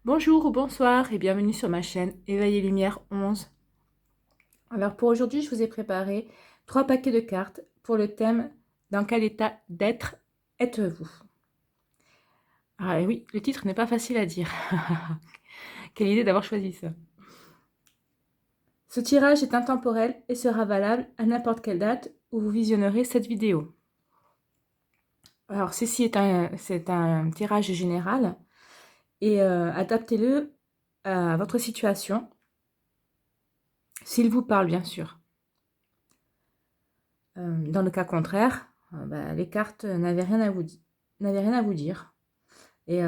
Bonjour ou bonsoir et bienvenue sur ma chaîne Éveil et Lumière 11. Alors pour aujourd'hui, je vous ai préparé 3 paquets de cartes pour le thème Dans quel état d'être êtes-vous? Ah oui, le titre n'est pas facile à dire. Quelle idée d'avoir choisi ça. Ce tirage est intemporel et sera valable à n'importe quelle date où vous visionnerez cette vidéo. Alors ceci c'est un tirage général et adaptez-le à votre situation, s'il vous parle bien sûr. Dans le cas contraire, les cartes n'avaient rien à vous dire et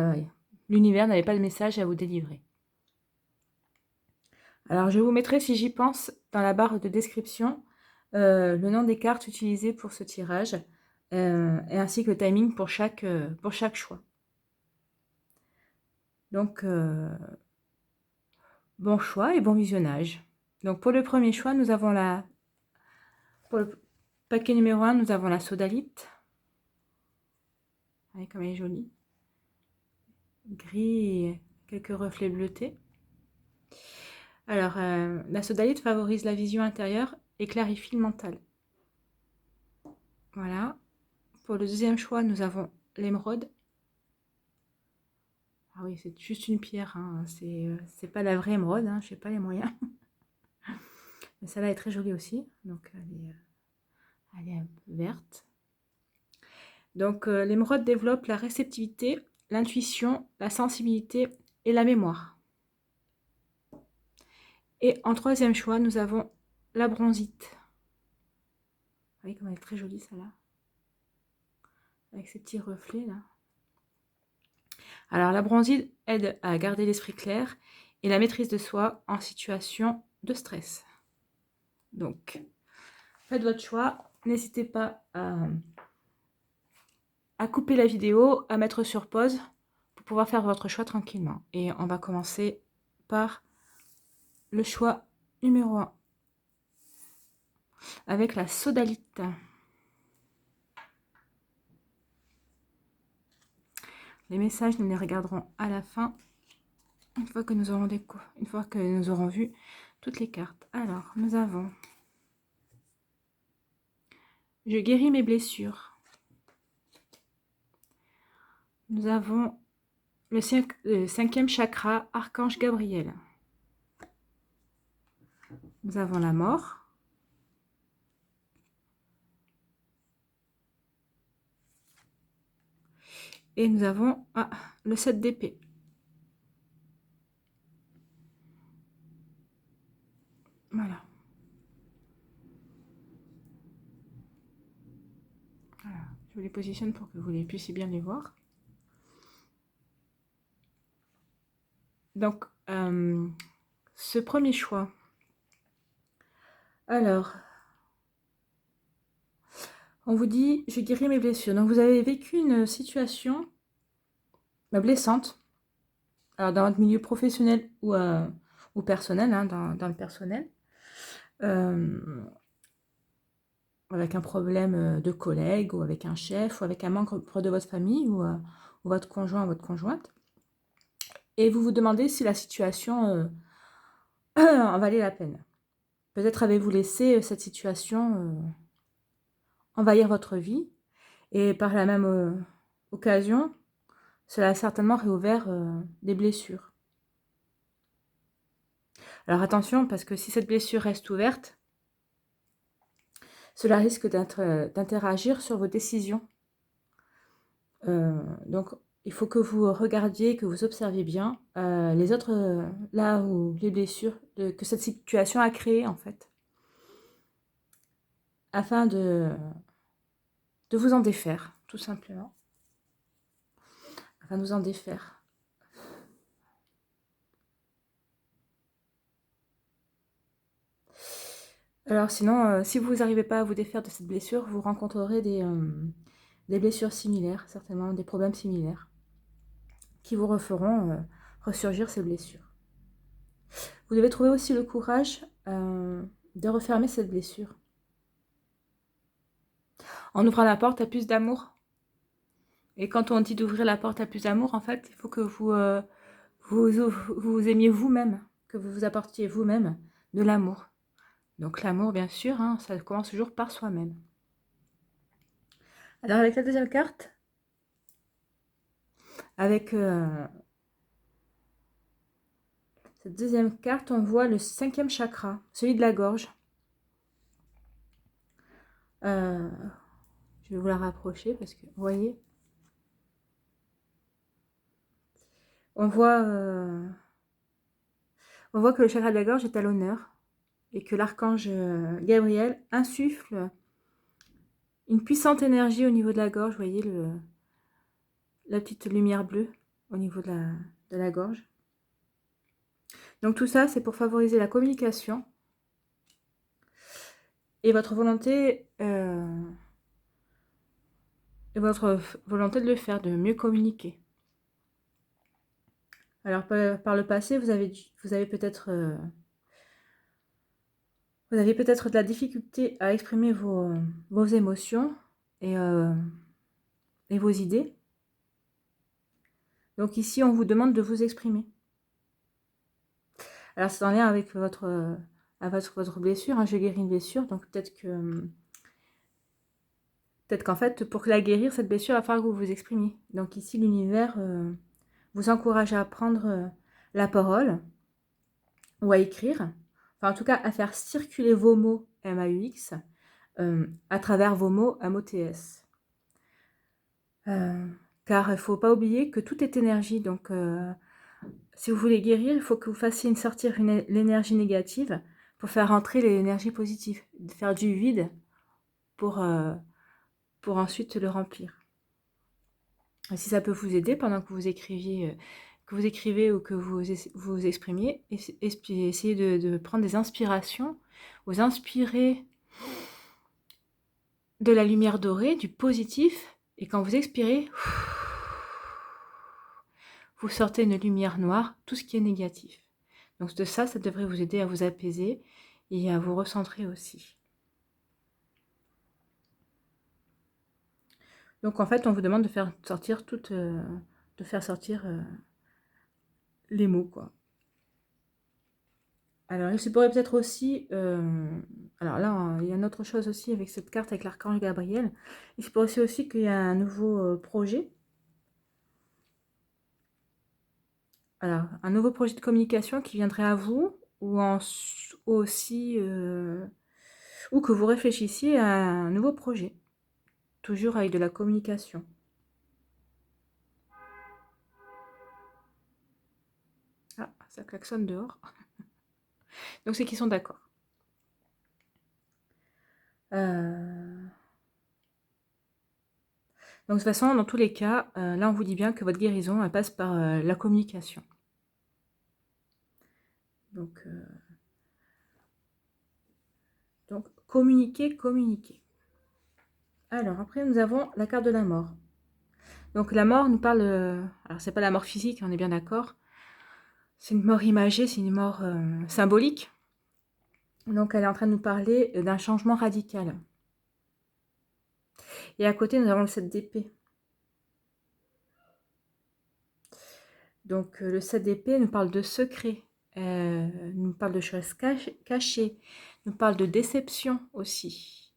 l'univers n'avait pas de message à vous délivrer. Alors je vous mettrai, si j'y pense, dans la barre de description, le nom des cartes utilisées pour ce tirage et ainsi que le timing pour chaque choix. Donc bon choix et bon visionnage. Donc pour le premier choix, pour le paquet numéro 1, nous avons la sodalite. Regardez comme elle est jolie. Gris et quelques reflets bleutés. Alors, la sodalite favorise la vision intérieure et clarifie le mental. Voilà. Pour le deuxième choix, nous avons l'émeraude. Ah oui, c'est juste une pierre, hein. C'est pas la vraie émeraude, hein. Je n'ai pas les moyens. Mais celle-là est très jolie aussi. Donc, elle est verte. Donc, l'émeraude développe la réceptivité, l'intuition, la sensibilité et la mémoire. Et en troisième choix, nous avons la bronzite. Vous voyez comme elle est très jolie, celle-là. Avec ces petits reflets, là. Alors, la bronzite aide à garder l'esprit clair et la maîtrise de soi en situation de stress. Donc, faites votre choix. N'hésitez pas à couper la vidéo, à mettre sur pause pour pouvoir faire votre choix tranquillement. Et on va commencer par le choix numéro 1 avec la sodalite. Les messages, nous les regarderons à la fin, une fois que nous aurons vu toutes les cartes. Alors, nous avons « Je guéris mes blessures ». Nous avons le 5e chakra, Archange Gabriel. Nous avons la mort. Et nous avons le 7 d'épée. Voilà. Voilà. Je vous les positionne pour que vous les puissiez bien les voir. Donc, ce premier choix. Alors, on vous dit, je guéris mes blessures. Donc, vous avez vécu une situation blessante. Alors, dans votre milieu professionnel ou personnel, hein, dans le personnel. Avec un problème de collègue, ou avec un chef, ou avec un membre de votre famille, ou votre conjoint, ou votre conjointe. Et vous vous demandez si la situation en valait la peine. Peut-être avez-vous laissé cette situation envahir votre vie, et par la même occasion, cela a certainement réouvert des blessures. Alors attention, parce que si cette blessure reste ouverte, cela risque d'interagir sur vos décisions. Donc, il faut que vous regardiez, que vous observiez bien les autres, là où les blessures que cette situation a créées, en fait. Afin de vous en défaire, tout simplement. Afin de vous en défaire. Alors sinon, si vous n'arrivez pas à vous défaire de cette blessure, vous rencontrerez des blessures similaires, certainement des problèmes similaires, qui vous referont ressurgir ces blessures. Vous devez trouver aussi le courage de refermer cette blessure. En ouvrant la porte à plus d'amour. Et quand on dit d'ouvrir la porte à plus d'amour, en fait, il faut que vous vous aimiez vous-même, que vous vous apportiez vous-même de l'amour. Donc l'amour, bien sûr, hein, ça commence toujours par soi-même. Alors avec la deuxième carte, avec cette deuxième carte, on voit le 5e chakra, celui de la gorge. Je vais vous la rapprocher parce que, vous voyez, on voit que le chakra de la gorge est à l'honneur et que l'archange Gabriel insuffle une puissante énergie au niveau de la gorge. Vous voyez la petite lumière bleue au niveau de la gorge. Donc tout ça, c'est pour favoriser la communication et votre volonté de le faire, de mieux communiquer. Alors par le passé, vous avez peut-être de la difficulté à exprimer vos émotions et vos idées. Donc ici, on vous demande de vous exprimer. Alors c'est en lien avec votre blessure, hein. Je guéris une blessure, donc peut-être qu'en fait, pour la guérir, cette blessure, il va falloir que vous vous exprimiez. Donc ici, l'univers vous encourage à prendre la parole ou à écrire, enfin en tout cas à faire circuler vos mots MAUX à travers vos mots MOTS. Car il ne faut pas oublier que tout est énergie, donc si vous voulez guérir, il faut que vous fassiez sortir l'énergie négative pour faire rentrer l'énergie positive, faire du vide pour ensuite le remplir. Et si ça peut vous aider pendant que vous écrivez ou que vous exprimiez, essayez de prendre des inspirations, vous inspirez de la lumière dorée, du positif, et quand vous expirez, vous sortez une lumière noire, tout ce qui est négatif. Donc de ça devrait vous aider à vous apaiser et à vous recentrer aussi. Donc en fait, on vous demande de faire sortir les mots, quoi. Alors il se pourrait peut-être aussi, alors là, il y a une autre chose aussi avec cette carte, avec l'archange Gabriel. Il se pourrait aussi qu'il y a un nouveau projet. Alors, un nouveau projet de communication qui viendrait à vous, ou aussi, ou que vous réfléchissiez à un nouveau projet, toujours avec de la communication. Ah, ça klaxonne dehors. Donc c'est qu'ils sont d'accord. Donc de toute façon, dans tous les cas, là on vous dit bien que votre guérison, elle passe par la communication. Donc communiquer. Alors après, nous avons la carte de la mort. Donc la mort nous parle, alors c'est pas la mort physique, on est bien d'accord. C'est une mort imagée, c'est une mort symbolique. Donc elle est en train de nous parler d'un changement radical. Et à côté, nous avons le 7 d'épée. Donc le 7 d'épée nous parle de secret, nous parle de choses cachées, nous parle de déception aussi.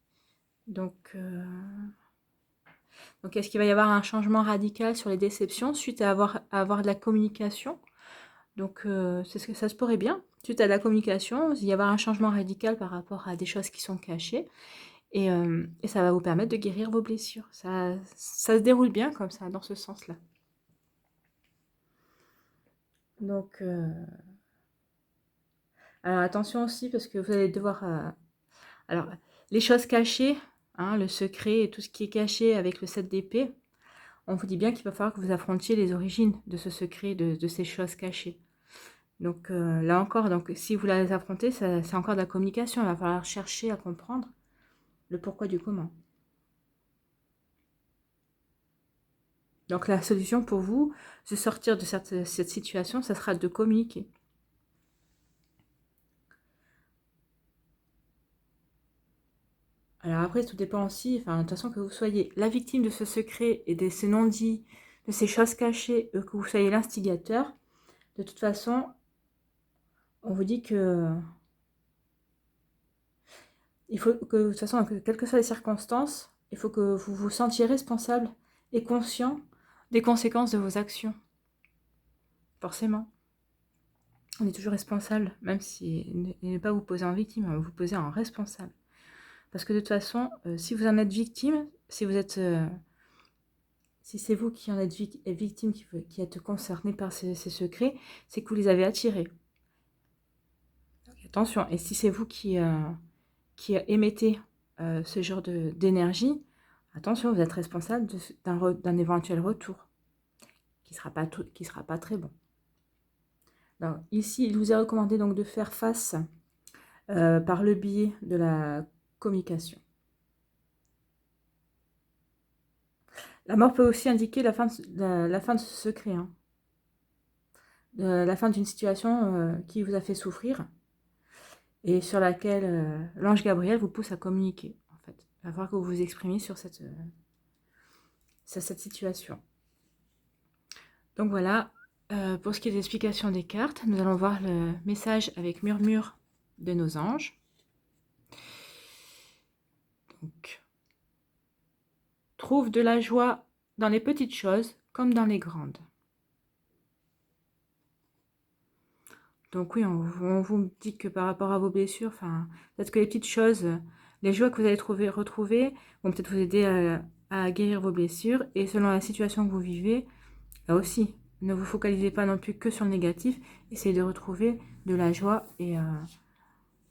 Donc est-ce qu'il va y avoir un changement radical sur les déceptions suite à avoir de la communication? Donc c'est ce que ça se pourrait bien. Suite à de la communication, il va y avoir un changement radical par rapport à des choses qui sont cachées. Et ça va vous permettre de guérir vos blessures. Ça se déroule bien comme ça, dans ce sens-là. Donc, alors attention aussi, parce que vous allez devoir... alors, les choses cachées, hein, le secret et tout ce qui est caché avec le 7 d'épée, on vous dit bien qu'il va falloir que vous affrontiez les origines de ce secret, de ces choses cachées. Donc là encore, donc, si vous les affrontez, c'est encore de la communication. Il va falloir chercher à comprendre le pourquoi du comment. Donc la solution pour vous, de sortir de cette situation, ça sera de communiquer. Alors après, tout dépend aussi, enfin, de toute façon, que vous soyez la victime de ce secret et de ces non-dits, de ces choses cachées, que vous soyez l'instigateur. De toute façon, on vous dit que il faut que, de toute façon, quelles que soient les circonstances, il faut que vous vous sentiez responsable et conscient des conséquences de vos actions. Forcément. On est toujours responsable, même si ne pas vous poser en victime, hein, vous poser en responsable. Parce que de toute façon, si vous en êtes victime, si vous êtes... si c'est vous qui en êtes victime, qui êtes concerné par ces secrets, c'est que vous les avez attirés. Donc, attention, et si c'est vous qui émettez ce genre d'énergie, attention, vous êtes responsable d'un éventuel retour qui sera pas très bon. Donc, ici, il vous est recommandé donc de faire face par le biais de la communication. La mort peut aussi indiquer la fin de ce secret, hein. La fin d'une situation qui vous a fait souffrir et sur laquelle l'ange Gabriel vous pousse à communiquer. En fait, il va falloir que vous vous exprimiez sur cette situation. Donc voilà, pour ce qui est des explications des cartes, nous allons voir le message avec murmure de nos anges. Donc, trouve de la joie dans les petites choses comme dans les grandes. Donc oui, on vous dit que par rapport à vos blessures, peut-être que les petites choses, les joies que vous allez retrouver vont peut-être vous aider à guérir vos blessures. Et selon la situation que vous vivez, là aussi, ne vous focalisez pas non plus que sur le négatif. Essayez de retrouver de la joie et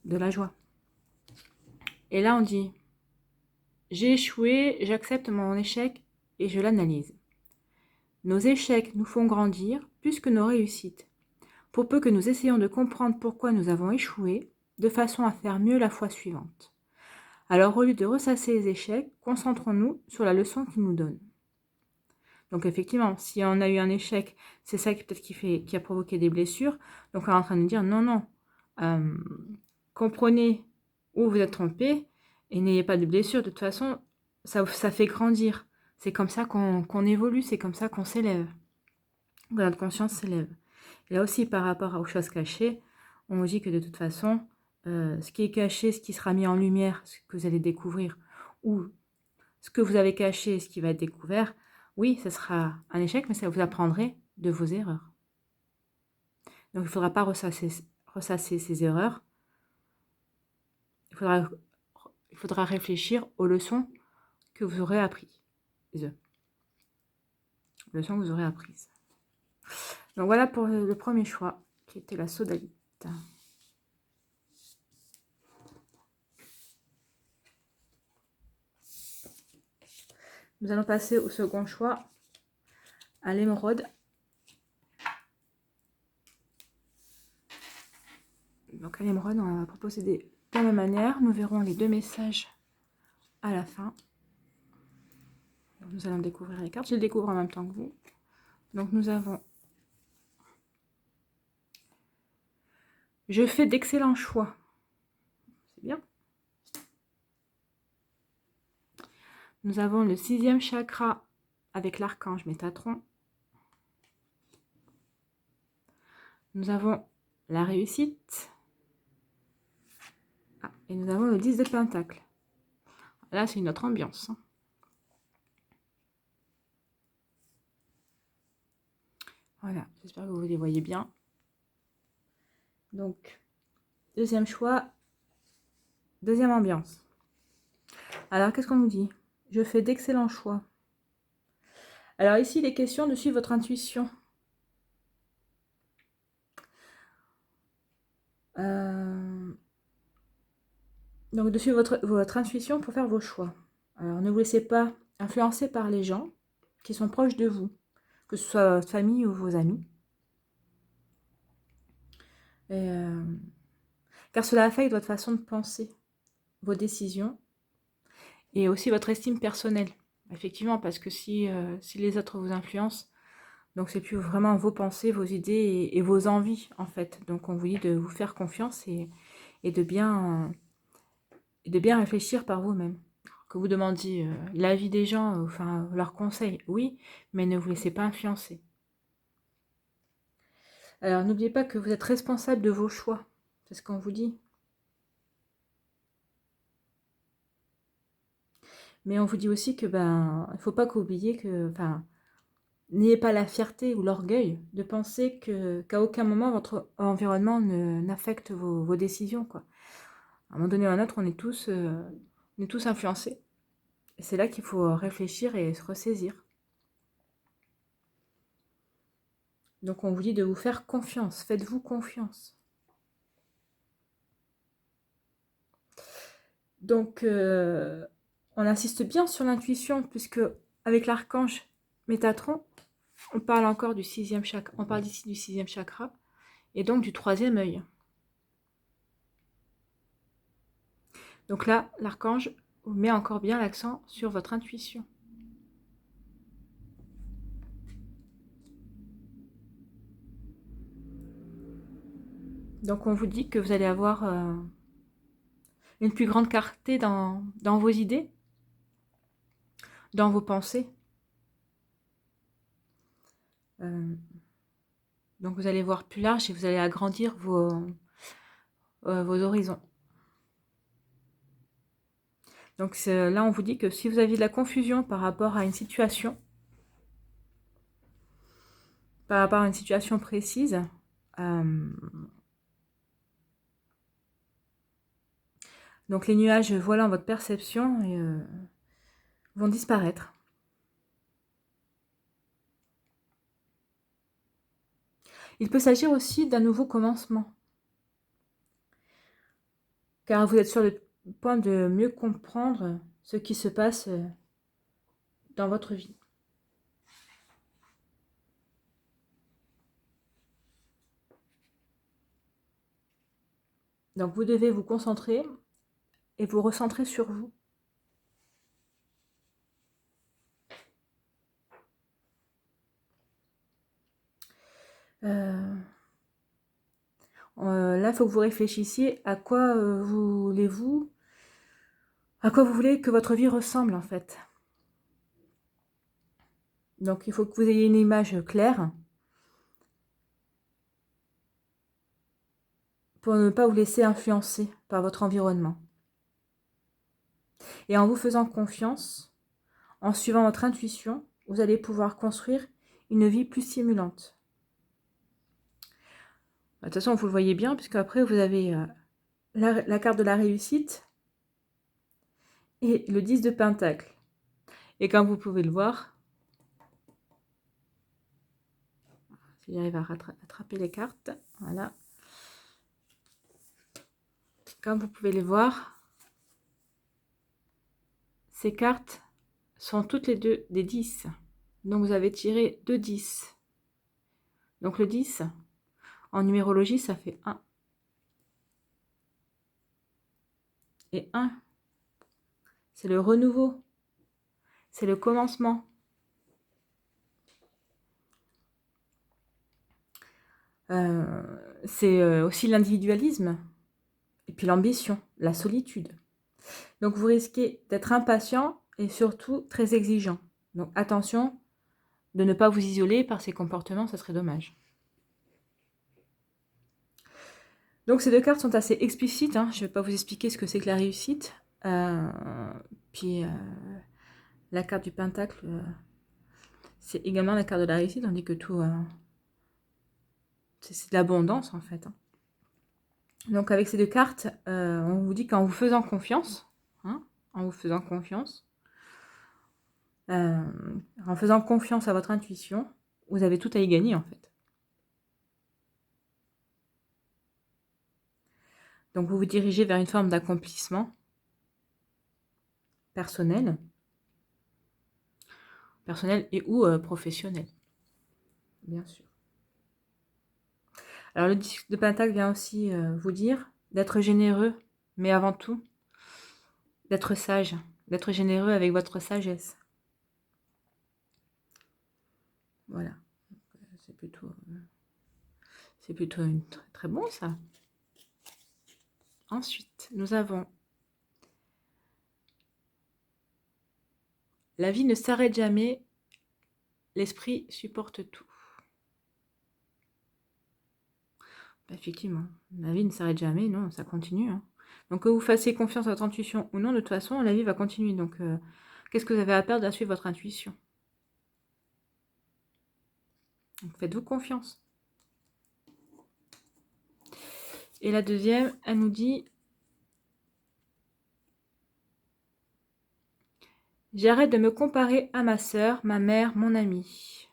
de la joie. Et là, on dit, j'ai échoué, j'accepte mon échec et je l'analyse. Nos échecs nous font grandir plus que nos réussites. Pour peu que nous essayions de comprendre pourquoi nous avons échoué, de façon à faire mieux la fois suivante. Alors, au lieu de ressasser les échecs, concentrons-nous sur la leçon qu'ils nous donnent. Donc, effectivement, si on a eu un échec, c'est ça qui a provoqué des blessures. Donc, on est en train de dire non, comprenez où vous êtes trompé et n'ayez pas de blessures. De toute façon, ça fait grandir. C'est comme ça qu'on évolue, c'est comme ça qu'on s'élève. Notre conscience s'élève. Et là aussi, par rapport aux choses cachées, on vous dit que de toute façon, ce qui est caché, ce qui sera mis en lumière, ce que vous allez découvrir, ou ce que vous avez caché, ce qui va être découvert, oui, ce sera un échec, mais ça vous apprendrez de vos erreurs. Donc, il ne faudra pas ressasser ces erreurs. Il faudra réfléchir aux leçons que vous aurez apprises. Leçons que vous aurez apprises. Donc, voilà pour le premier choix, qui était la sodalite. Nous allons passer au second choix, à l'émeraude. Donc à l'émeraude, on va procéder de la même manière. Nous verrons les deux messages à la fin. Donc, nous allons découvrir les cartes. Je les découvre en même temps que vous. Donc nous avons... Je fais d'excellents choix. C'est bien. Nous avons le 6e chakra avec l'archange Métatron. Nous avons la réussite. Et nous avons le 10 de Pentacle. Là, c'est une autre ambiance. Voilà, j'espère que vous les voyez bien. Donc, deuxième choix, deuxième ambiance. Alors, qu'est-ce qu'on nous dit? Je fais d'excellents choix. Alors ici, il est question de suivre votre intuition. Donc, de suivre votre intuition pour faire vos choix. Alors, ne vous laissez pas influencer par les gens qui sont proches de vous, que ce soit votre famille ou vos amis. Car cela affecte votre façon de penser, vos décisions et aussi votre estime personnelle. Effectivement, parce que si les autres vous influencent, donc c'est plus vraiment vos pensées, vos idées et vos envies, en fait. Donc, on vous dit de vous faire confiance et de bien réfléchir par vous-même. Que vous demandiez l'avis des gens, enfin leurs conseils, oui, mais ne vous laissez pas influencer. Alors, n'oubliez pas que vous êtes responsable de vos choix. C'est ce qu'on vous dit. Mais on vous dit aussi que, il ne faut pas qu'oublier que, n'ayez pas la fierté ou l'orgueil de penser qu'à aucun moment votre environnement n'affecte vos décisions, quoi. À un moment donné ou à un autre, on est tous influencés. Et c'est là qu'il faut réfléchir et se ressaisir. Donc on vous dit de vous faire confiance. Faites-vous confiance. Donc on insiste bien sur l'intuition, puisque avec l'archange Métatron, on parle encore du 6e chakra. On parle ici du 6e chakra et donc du 3e œil. Donc là, l'archange met encore bien l'accent sur votre intuition. Donc on vous dit que vous allez avoir une plus grande clarté dans vos idées, dans vos pensées. Donc vous allez voir plus large et vous allez agrandir vos horizons. Donc là, on vous dit que si vous aviez de la confusion par rapport à une situation, précise, donc les nuages voilant votre perception vont disparaître. Il peut s'agir aussi d'un nouveau commencement, car vous êtes sur le point de mieux comprendre ce qui se passe dans votre vie. Donc vous devez vous concentrer et vous recentrer sur vous. Là, il faut que vous réfléchissiez à quoi à quoi vous voulez que votre vie ressemble en fait. Donc il faut que vous ayez une image claire pour ne pas vous laisser influencer par votre environnement. Et en vous faisant confiance, en suivant votre intuition, vous allez pouvoir construire une vie plus stimulante. De toute façon, vous le voyez bien, puisque après vous avez la carte de la réussite et le 10 de Pentacle. Et comme vous pouvez le voir, si j'arrive à attraper les cartes, voilà. Comme vous pouvez les voir, ces cartes sont toutes les deux des 10. Donc vous avez tiré 2 10. Donc le 10, en numérologie, ça fait 1. Et 1, c'est le renouveau. C'est le commencement. C'est aussi l'individualisme. Et puis l'ambition, la solitude. Donc vous risquez d'être impatient et surtout très exigeant. Donc attention de ne pas vous isoler par ces comportements, ça serait dommage. Donc ces deux cartes sont assez explicites, hein. Je ne vais pas vous expliquer ce que c'est que la réussite. Puis la carte du Pentacle, c'est également la carte de la réussite, tandis que tout, c'est de l'abondance en fait. Hein. Donc avec ces deux cartes, on vous dit qu'en vous faisant confiance, en faisant confiance à votre intuition, vous avez tout à y gagner en fait. Donc vous vous dirigez vers une forme d'accomplissement personnel et ou professionnel, bien sûr. Alors le 10 de Pentacle vient aussi vous dire d'être généreux, mais avant tout, d'être sage, d'être généreux avec votre sagesse. Voilà, c'est plutôt très bon ça. Ensuite, nous avons la vie ne s'arrête jamais, l'esprit supporte tout. Effectivement, la vie ne s'arrête jamais, non, ça continue. Hein. Donc que vous fassiez confiance à votre intuition ou non, de toute façon, la vie va continuer. Donc qu'est-ce que vous avez à perdre à suivre votre intuition? Donc faites-vous confiance. Et la deuxième, elle nous dit: j'arrête de me comparer à ma sœur, ma mère, mon ami.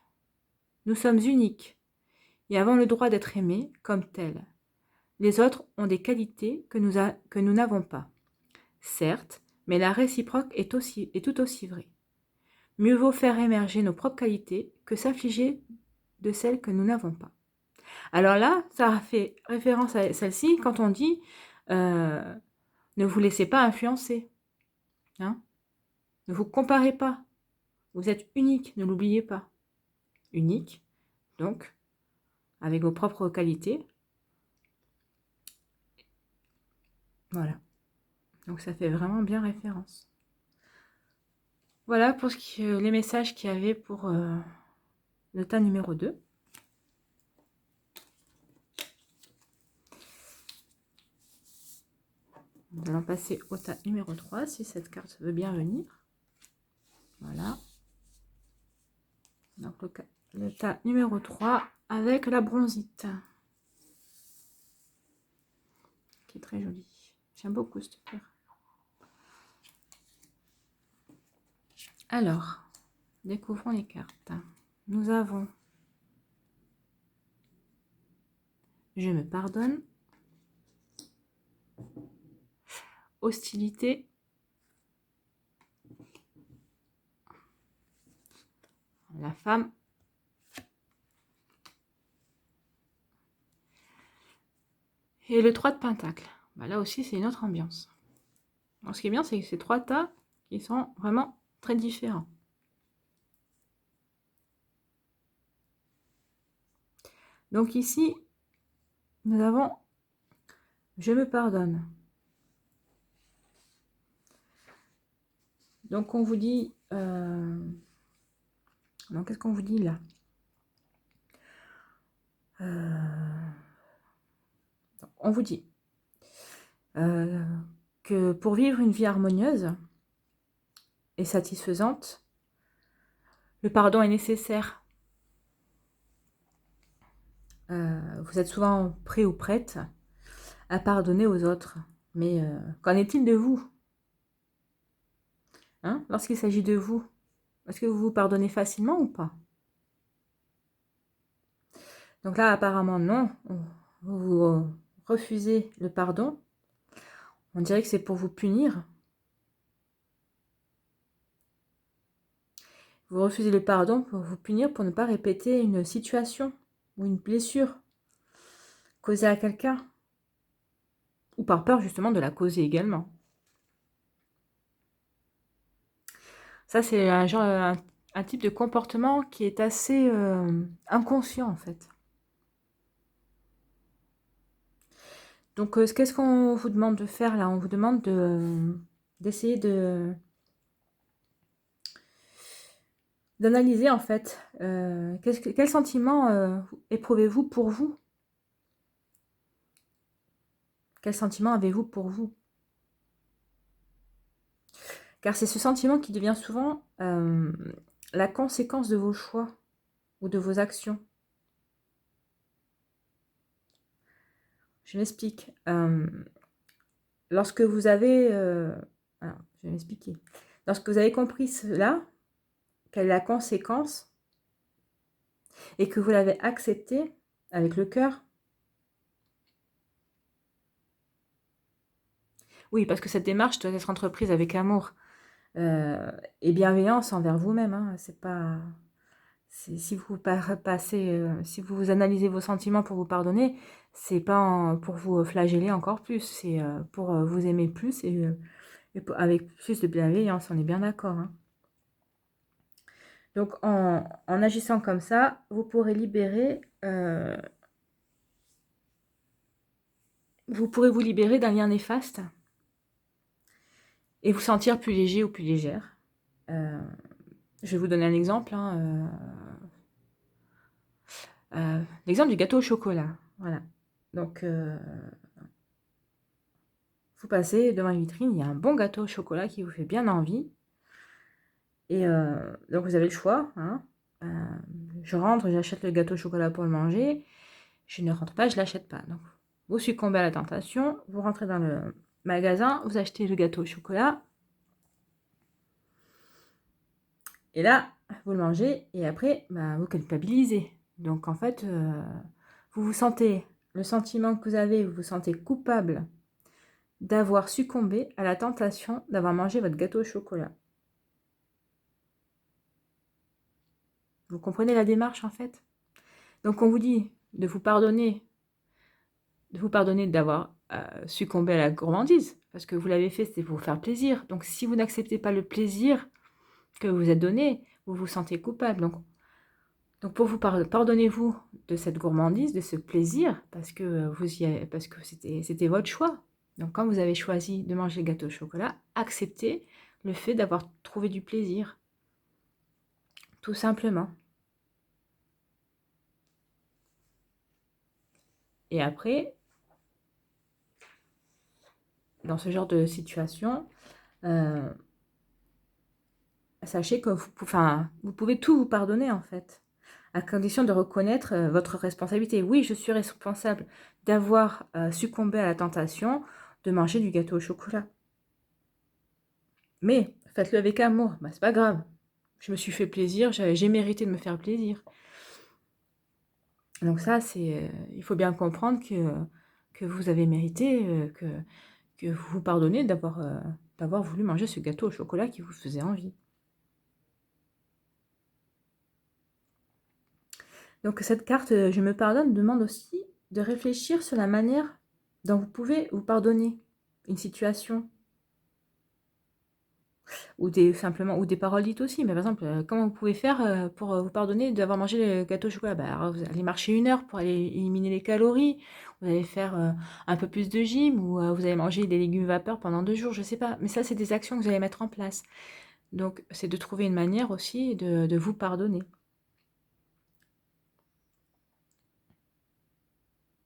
Nous sommes uniques et avons le droit d'être aimés comme tels. Les autres ont des qualités que nous n'avons pas. Certes, mais la réciproque est tout aussi vraie. Mieux vaut faire émerger nos propres qualités que s'affliger de celles que nous n'avons pas. Alors là, ça fait référence à celle-ci quand on dit ne vous laissez pas influencer. Hein, ne vous comparez pas. Vous êtes unique, ne l'oubliez pas. Unique, donc, avec vos propres qualités. Voilà. Donc ça fait vraiment bien référence. Voilà pour les messages qu'il y avait pour le tas numéro 2. Nous allons passer au tas numéro 3, si cette carte veut bien venir. Voilà. Donc le tas numéro 3 avec la bronzite. Qui est très jolie. J'aime beaucoup cette pierre. Alors, découvrons les cartes. Nous avons je me pardonne, hostilité, la femme, et le 3 de pentacle. Bah, là aussi, c'est une autre ambiance. Alors, ce qui est bien, c'est que ces 3 tas qui sont vraiment très différents. Donc ici, nous avons je me pardonne. Donc on vous dit... donc qu'est-ce qu'on vous dit là? On vous dit que pour vivre une vie harmonieuse et satisfaisante, le pardon est nécessaire. Vous êtes souvent prêt ou prête à pardonner aux autres. Mais qu'en est-il de vous? Hein? Lorsqu'il s'agit de vous, est-ce que vous vous pardonnez facilement ou pas? Donc là, apparemment, non. Vous refusez le pardon. On dirait que c'est pour vous punir. Vous refusez le pardon pour vous punir, pour ne pas répéter une situation ou une blessure causée à quelqu'un. Ou par peur justement de la causer également. Ça, c'est un type de comportement qui est assez inconscient en fait. Donc, qu'est-ce qu'on vous demande de faire là? On vous demande d'essayer d'analyser en fait quel sentiment éprouvez-vous pour vous? Quel sentiment avez-vous pour vous? Car c'est ce sentiment qui devient souvent la conséquence de vos choix ou de vos actions. Je m'explique. Lorsque vous avez... alors, je vais m'expliquer. Lorsque vous avez compris cela, quelle est la conséquence, et que vous l'avez accepté avec le cœur. Oui, parce que cette démarche doit être entreprise avec amour et bienveillance envers vous-même. Hein. C'est pas... Si vous si vous analysez vos sentiments pour vous pardonner, c'est pas pour vous flageller encore plus, c'est pour vous aimer plus et avec plus de bienveillance, on est bien d'accord. Hein. Donc en agissant comme ça, vous pourrez libérer, vous pourrez vous libérer d'un lien néfaste et vous sentir plus léger ou plus légère. Je vais vous donner un exemple. Hein, l'exemple du gâteau au chocolat. Voilà. Donc, vous passez devant une vitrine, il y a un bon gâteau au chocolat qui vous fait bien envie. Et donc, vous avez le choix. Hein. Je rentre, j'achète le gâteau au chocolat pour le manger. Je ne rentre pas, je ne l'achète pas. Donc, vous succombez à la tentation, vous rentrez dans le magasin, vous achetez le gâteau au chocolat. Et là, vous le mangez et après, bah, vous culpabilisez. Donc, en fait, vous vous sentez, le sentiment que vous avez, vous vous sentez coupable d'avoir succombé à la tentation d'avoir mangé votre gâteau au chocolat. Vous comprenez la démarche, en fait? Donc, on vous dit de vous pardonner d'avoir succombé à la gourmandise, parce que vous l'avez fait, c'était pour vous faire plaisir. Donc, si vous n'acceptez pas le plaisir que vous êtes donné, vous vous sentez coupable. Donc pour vous pardonnez-vous de cette gourmandise, de ce plaisir, parce que c'était votre choix. Donc quand vous avez choisi de manger le gâteau au chocolat, acceptez le fait d'avoir trouvé du plaisir, tout simplement. Et après, dans ce genre de situation, sachez que vous pouvez tout vous pardonner en fait, à condition de reconnaître votre responsabilité. Oui, je suis responsable d'avoir succombé à la tentation de manger du gâteau au chocolat. Mais faites-le avec amour, bah, c'est pas grave. Je me suis fait plaisir, j'ai mérité de me faire plaisir. Donc ça, il faut bien comprendre que vous avez mérité, que vous vous pardonnez d'avoir voulu manger ce gâteau au chocolat qui vous faisait envie. Donc cette carte Je me pardonne demande aussi de réfléchir sur la manière dont vous pouvez vous pardonner une situation. Ou des paroles dites aussi. Mais par exemple, comment vous pouvez faire pour vous pardonner d'avoir mangé le gâteau au chocolat? Bah, alors, vous allez marcher 1 heure pour aller éliminer les calories. Vous allez faire un peu plus de gym ou vous allez manger des légumes vapeur pendant 2 jours, je sais pas. Mais ça, c'est des actions que vous allez mettre en place. Donc, c'est de trouver une manière aussi de vous pardonner.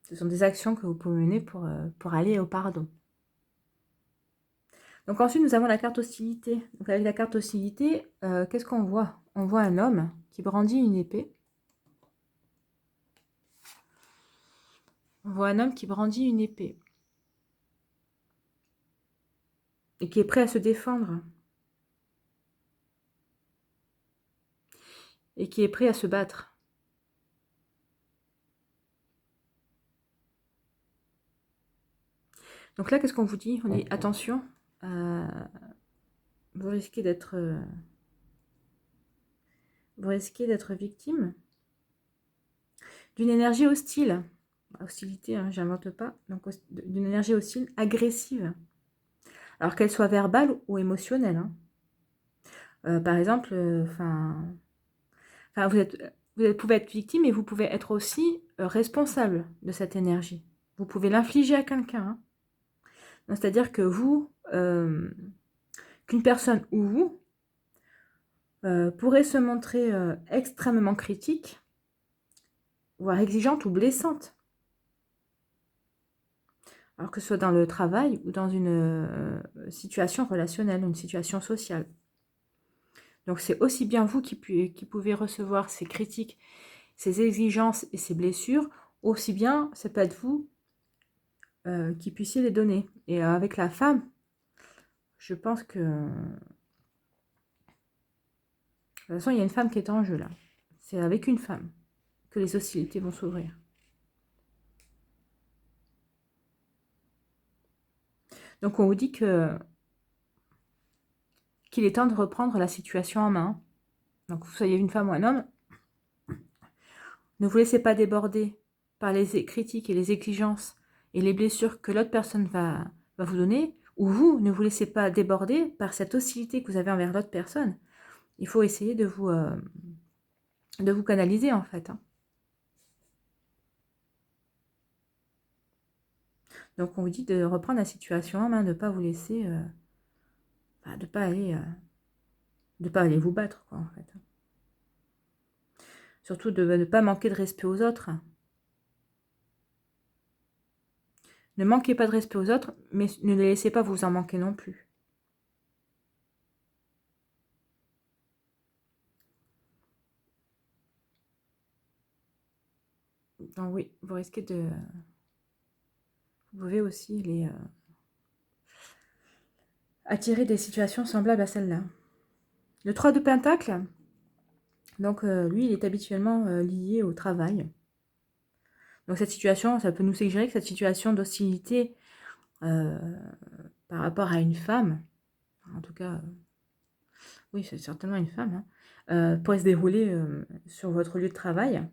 Ce sont des actions que vous pouvez mener pour aller au pardon. Donc ensuite, nous avons la carte hostilité. Donc avec la carte hostilité, qu'est-ce qu'on voit? On voit un homme qui brandit une épée. On voit un homme qui brandit une épée. Et qui est prêt à se défendre. Et qui est prêt à se battre. Donc là, qu'est-ce qu'on vous dit? On dit, attention, vous risquez d'être victime d'une énergie hostile. Hostilité, hein, j'invente pas. Donc d'une énergie hostile, agressive. Alors qu'elle soit verbale ou émotionnelle. Hein. Par exemple, vous pouvez être victime et vous pouvez être aussi responsable de cette énergie. Vous pouvez l'infliger à quelqu'un. Hein. C'est-à-dire que qu'une personne ou vous pourrait se montrer extrêmement critique, voire exigeante ou blessante. Alors que ce soit dans le travail ou dans une situation relationnelle, une situation sociale. Donc c'est aussi bien vous qui pouvez recevoir ces critiques, ces exigences et ces blessures, aussi bien ça peut être vous qui puissiez les donner. Et avec la femme, je pense que... De toute façon, il y a une femme qui est en jeu là. C'est avec une femme que les hostilités vont s'ouvrir. Donc on vous dit qu'il est temps de reprendre la situation en main. Donc que vous soyez une femme ou un homme, ne vous laissez pas déborder par les critiques et les exigences et les blessures que l'autre personne va vous donner, ou vous, ne vous laissez pas déborder par cette hostilité que vous avez envers l'autre personne. Il faut essayer de vous canaliser en fait. Hein. Donc on vous dit de reprendre la situation en main, de ne pas vous laisser, de ne pas aller vous battre quoi en fait. Surtout de ne pas manquer de respect aux autres. Ne manquez pas de respect aux autres, mais ne les laissez pas vous en manquer non plus. Donc oui, vous risquez de... Vous pouvez aussi les attirer des situations semblables à celle-là. Le 3 de Pentacle, donc lui, il est habituellement lié au travail. Donc cette situation, ça peut nous suggérer que cette situation d'hostilité par rapport à une femme, en tout cas, oui, c'est certainement une femme, pourrait se dérouler sur votre lieu de travail.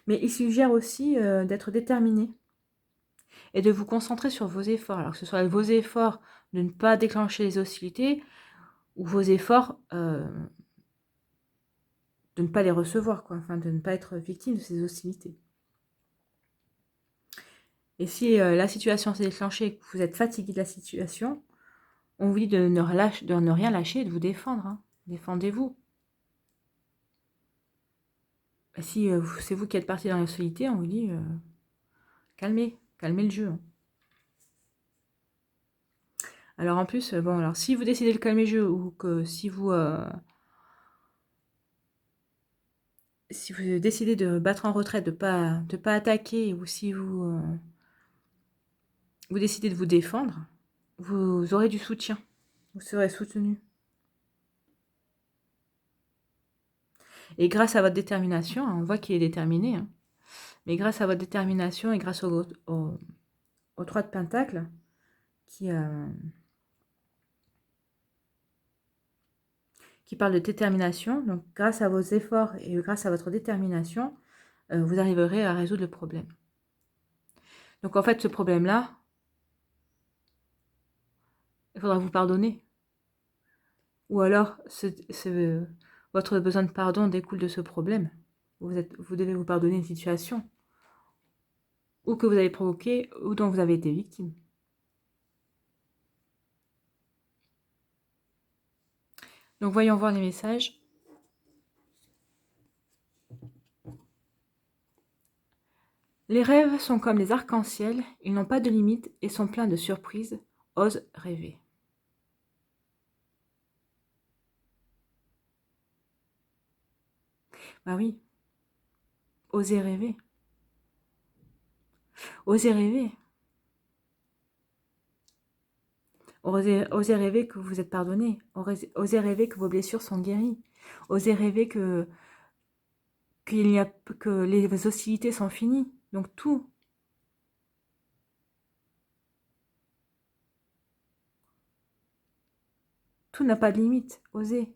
Mais il suggère aussi d'être déterminé et de vous concentrer sur vos efforts. Alors que ce soit vos efforts de ne pas déclencher les hostilités ou vos efforts de ne pas les recevoir, quoi. Enfin, de ne pas être victime de ces hostilités. Et si la situation s'est déclenchée et que vous êtes fatigué de la situation, on vous dit de ne rien lâcher et de vous défendre. Hein. Défendez-vous. Si c'est vous qui êtes parti dans la hostilité, on vous dit calmez le jeu. Hein. Alors en plus, bon, alors si vous décidez de calmer le jeu ou que si vous décidez de battre en retraite, de pas attaquer, ou si vous décidez de vous défendre, vous aurez du soutien. Vous serez soutenu. Et grâce à votre détermination, on voit qu'il est déterminé, hein, mais grâce à votre détermination et grâce au 3 de Pentacle, qui parle de détermination, donc grâce à vos efforts et grâce à votre détermination, vous arriverez à résoudre le problème. Donc en fait, ce problème-là, il faudra vous pardonner. Ou alors, votre besoin de pardon découle de ce problème. Vous devez vous pardonner une situation ou que vous avez provoquée ou dont vous avez été victime. Donc voyons voir les messages. Les rêves sont comme les arcs-en-ciel, ils n'ont pas de limite et sont pleins de surprises. Ose rêver. Bah oui, osez rêver. Osez rêver. Osez rêver que vous êtes pardonné. Osez rêver que vos blessures sont guéries. Osez rêver que les hostilités sont finies. Donc tout n'a pas de limite. Osez.